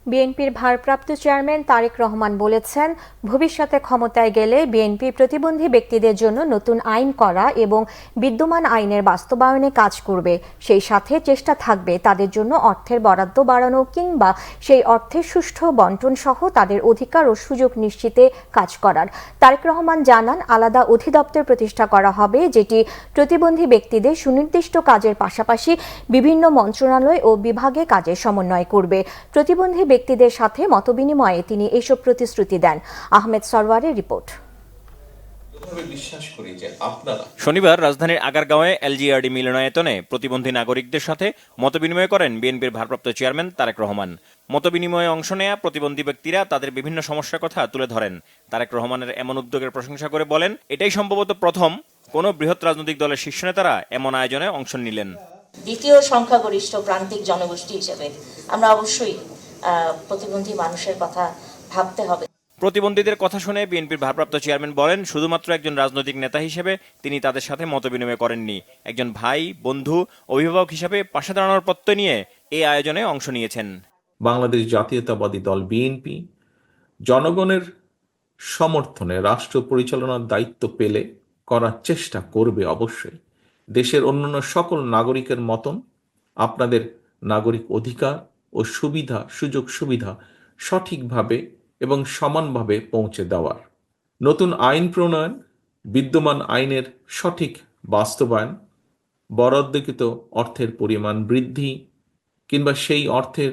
বিএনপির ভারপ্রাপ্ত চেয়ারম্যান তারেক রহমান বলেছেন, ভবিষ্যতে ক্ষমতায় গেলে বিএনপি প্রতিবন্ধী ব্যক্তিদের জন্য নতুন আইন করা এবং বিদ্যমান আইনের বাস্তবায়নে কাজ করবে। সেই সাথে চেষ্টা থাকবে তাদের জন্য অর্থের বরাদ্দ বাড়ানো কিংবা সেই অর্থের সুষ্ঠু বণ্টন সহ তাদের অধিকার ও সুযোগ নিশ্চিতে কাজ করার। তারেক রহমান জানান, আলাদা অধিদপ্তর প্রতিষ্ঠা করা হবে যেটি প্রতিবন্ধী ব্যক্তিদের সুনির্দিষ্ট কাজের পাশাপাশি বিভিন্ন মন্ত্রণালয় ও বিভাগে কাজের সমন্বয় করবে। প্রতিবন্ধী ব্যক্তিদের সাথে মতবিনিময়ে তিনি এসব প্রতিশ্রুতি দেন। আহমেদ সরওয়ারের রিপোর্ট। শনিবার রাজধানীর আগারগাঁওয়ে এলজিআরডি মিলনায়তনে প্রতিবন্ধী নাগরিকদের সাথে মতবিনিময় করেন বিএনপির ভারপ্রাপ্ত চেয়ারম্যান তারেক রহমান। মতবিনিময়ে অংশ নেয়া প্রতিবন্ধী ব্যক্তিরা তাদের বিভিন্ন সমস্যার কথা তুলে ধরেন। তারেক রহমানের এমন উদ্যোগের প্রশংসা করে বলেন, এটাই সম্ভবত প্রথম কোনো বৃহৎ রাজনৈতিক দলের শীর্ষ নেতারা এমন আয়োজনে অংশ নিলেন। দ্বিতীয় সংখ্যাগরিষ্ঠ প্রান্তিক জনগোষ্ঠী হিসেবে আমরা অবশ্যই প্রতিবন্ধী মানুষের কথা ভাবতে হবে। প্রতিবন্ধীদের কথা শুনে বিএনপির ভারপ্রাপ্ত চেয়ারম্যান বলেন, শুধুমাত্র একজন রাজনৈতিক নেতা হিসেবে তিনি তাদের সাথে মতবিনিময় করেননি, একজন ভাই, বন্ধু, অভিভাবক হিসেবে পাশে দাঁড়ানোর প্রত্যয় নিয়ে এই আয়োজনে অংশ নিয়েছেন। বাংলাদেশ জাতীয়তাবাদী দল বিএনপি জনগণের সমর্থনে রাষ্ট্র পরিচালনার দায়িত্ব পেলে করার চেষ্টা করবে। অবশ্যই দেশের অন্যান্য সকল নাগরিকের মতন আপনাদের নাগরিক অধিকার ও সুযোগ সুবিধা সঠিকভাবে এবং সমানভাবে পৌঁছে দেওয়ার, নতুন আইন প্রণয়ন, বিদ্যমান আইনের সঠিক বাস্তবায়ন, বরাদ্দকৃত অর্থের পরিমাণ বৃদ্ধি কিংবা সেই অর্থের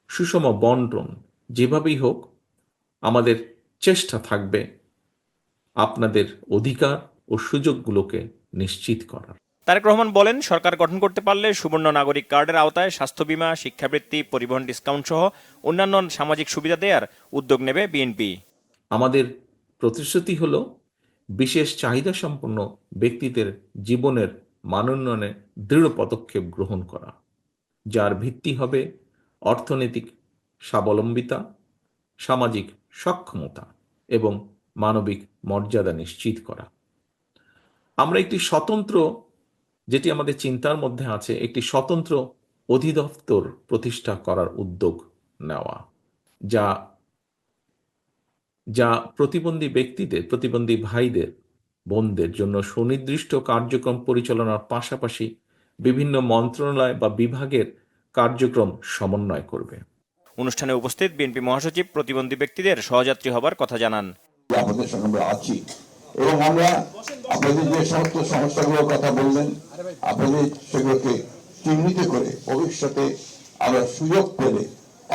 সুষম বণ্টন, যেভাবেই হোক আমাদের চেষ্টা থাকবে আপনাদের অধিকার ও সুযোগগুলোকে নিশ্চিত করার। তারেক রহমান বলেন, সরকার গঠন করতে পারলে সুবর্ণ নাগরিক কার্ডের আওতায় স্বাস্থ্য বীমা, শিক্ষাবৃত্তি, পরিবহন ডিসকাউন্ট সহ অন্যান্য সামাজিক সুবিধা দেওয়ার উদ্যোগ নেবে বিএনপি। আমাদের প্রতিশ্রুতি হলো বিশেষ চাহিদা সম্পন্ন ব্যক্তিদের জীবনের মানোন্নয়নে দৃঢ় পদক্ষেপ গ্রহণ করা, যার ভিত্তি হবে অর্থনৈতিক স্বাবলম্বিতা, সামাজিক সক্ষমতা এবং মানবিক মর্যাদা নিশ্চিত করা। আমরা একটি স্বতন্ত্র, যেটি আমাদের চিন্তার মধ্যে আছে, একটি স্বতন্ত্র অধিদপ্তর প্রতিষ্ঠা করার উদ্যোগ নেওয়া, যা প্রতিবন্ধী ব্যক্তিদের, প্রতিবন্ধী ভাইদের, বোনদের জন্য সুনির্দিষ্ট কার্যক্রম পরিচালনার পাশাপাশি বিভিন্ন মন্ত্রণালয় বা বিভাগের কার্যক্রম সমন্বয় করবে। অনুষ্ঠানে উপস্থিত বিএনপি মহাসচিব প্রতিবন্ধী ব্যক্তিদের সহযাত্রী হবার কথা জানান। আপনাদের সঙ্গে আমরা আছি এবং আমরা আপনাদের যে সমস্ত সমস্যাগুলোর কথা বললেন, আপনাদের সেগুলোকে চিহ্নিত করে ভবিষ্যতে আমরা সুযোগ পেলে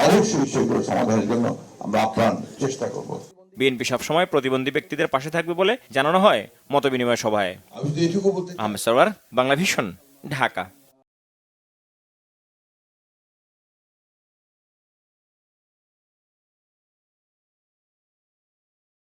অবশ্যই সেগুলো সমাধানের জন্য আমরা আপ্রাণ চেষ্টা করব। বিএনপি সবসময় প্রতিবন্ধী ব্যক্তিদের পাশে থাকবে বলে জানানো হয় মতবিনিময় সভায়। আহমেদ সরওয়ার, বাংলা ভিশন, ঢাকা।